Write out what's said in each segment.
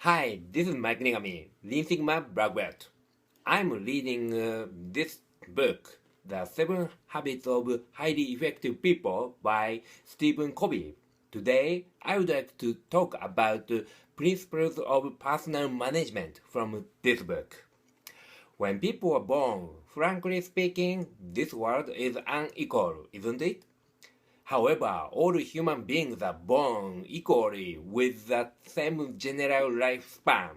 Hi, this is Mike Nigami, Lean Sigma Black Belt. I'm reading this book, The 7 Habits of Highly Effective People by Stephen Covey. Today, I would like to talk about the principles of personal management from this book. When people are born, frankly speaking, this world is unequal, isn't it? However, all human beings are born equally with the same general lifespan.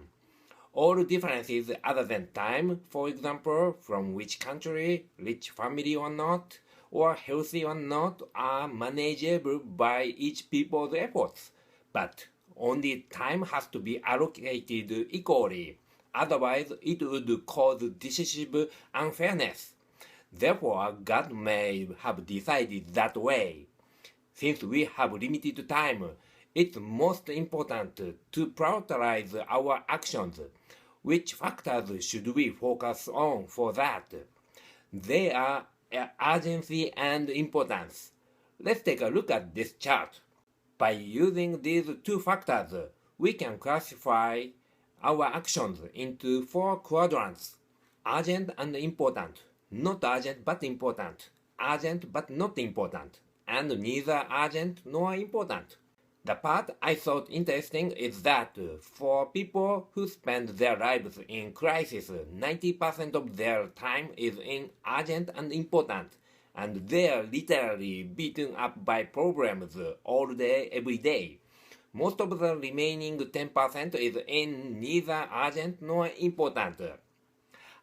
All differences other than time, for example, from which country, rich family or not, or healthy or not, are manageable by each people's efforts. But only time has to be allocated equally, otherwise it would cause decisive unfairness. Therefore, God may have decided that way. Since we have limited time, it's most important to prioritize our actions. Which factors should we focus on for that? They are urgency and importance. Let's take a look at this chart. By using these two factors, we can classify our actions into four quadrants: urgent and important, not urgent but important, urgent but not important, and neither urgent nor important. The part I thought interesting is that for people who spend their lives in crisis, 90% of their time is in urgent and important, and they are literally beaten up by problems all day, every day. Most of the remaining 10% is in neither urgent nor important.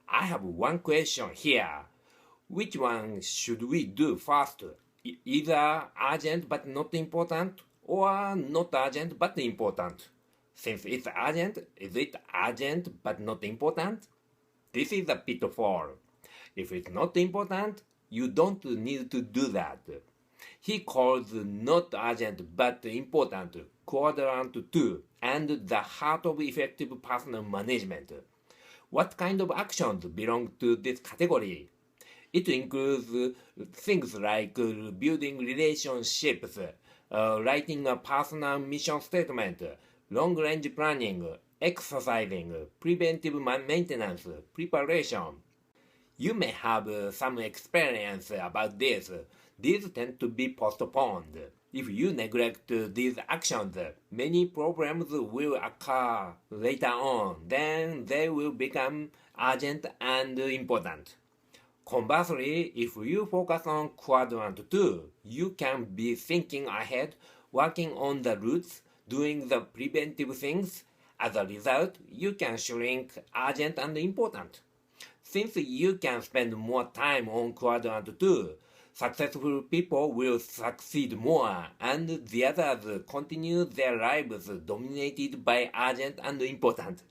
I have one question here. Which one should we do first? Either urgent but not important, or not urgent but important? Since it's urgent, is it urgent but not important? This is a pitfall. If it's not important, you don't need to do that. He calls not urgent but important quadrant 2 and the heart of effective personal management. What kind of actions belong to this category? It includes things like building relationships, writing a personal mission statement, long-range planning, exercising, preventive maintenance, preparation. You may have some experience about this. These tend to be postponed. If you neglect these actions, many problems will occur later on. Then they will become urgent and important. Conversely, if you focus on quadrant 2, you can be thinking ahead, working on the roots, doing the preventive things. As a result, you can shrink urgent and important. Since you can spend more time on quadrant 2, successful people will succeed more, and the others continue their lives dominated by urgent and important.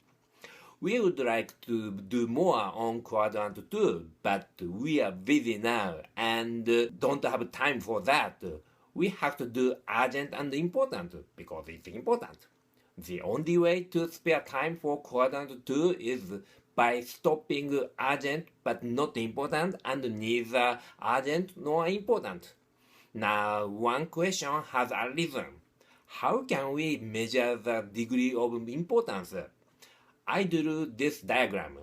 We would like to do more on quadrant 2, but we are busy now and don't have time for that. We have to do urgent and important because it's important. The only way to spare time for quadrant 2 is by stopping urgent but not important and neither urgent nor important. Now, one question has arisen. How can we measure the degree of importance? I drew this diagram.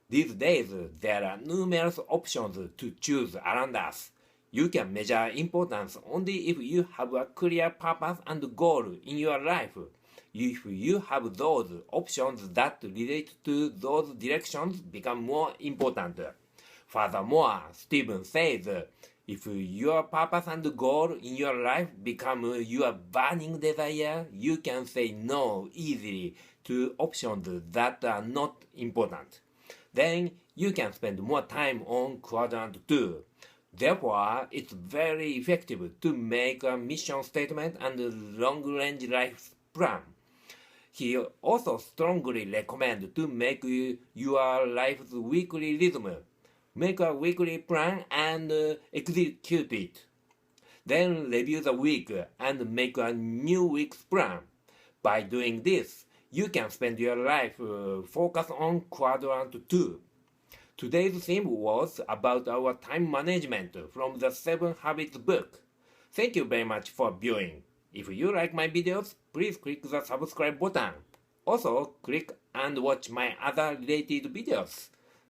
These days, there are numerous options to choose around us. You can measure importance only if you have a clear purpose and goal in your life. If you have those options that relate to those directions become more important. Furthermore, Stephen says, if your purpose and goal in your life become your burning desire, you can say no easily to options that are not important. Then you can spend more time on quadrant 2. Therefore, it's very effective to make a mission statement and long-range life plan. He also strongly recommends to make your life's weekly rhythm. Make a weekly plan and execute it. Then review the week and make a new week's plan. By doing this, you can spend your life focused on quadrant 2. Today's theme was about our time management from the 7 Habits book. Thank you very much for viewing. If you like my videos, please click the subscribe button. Also, click and watch my other related videos.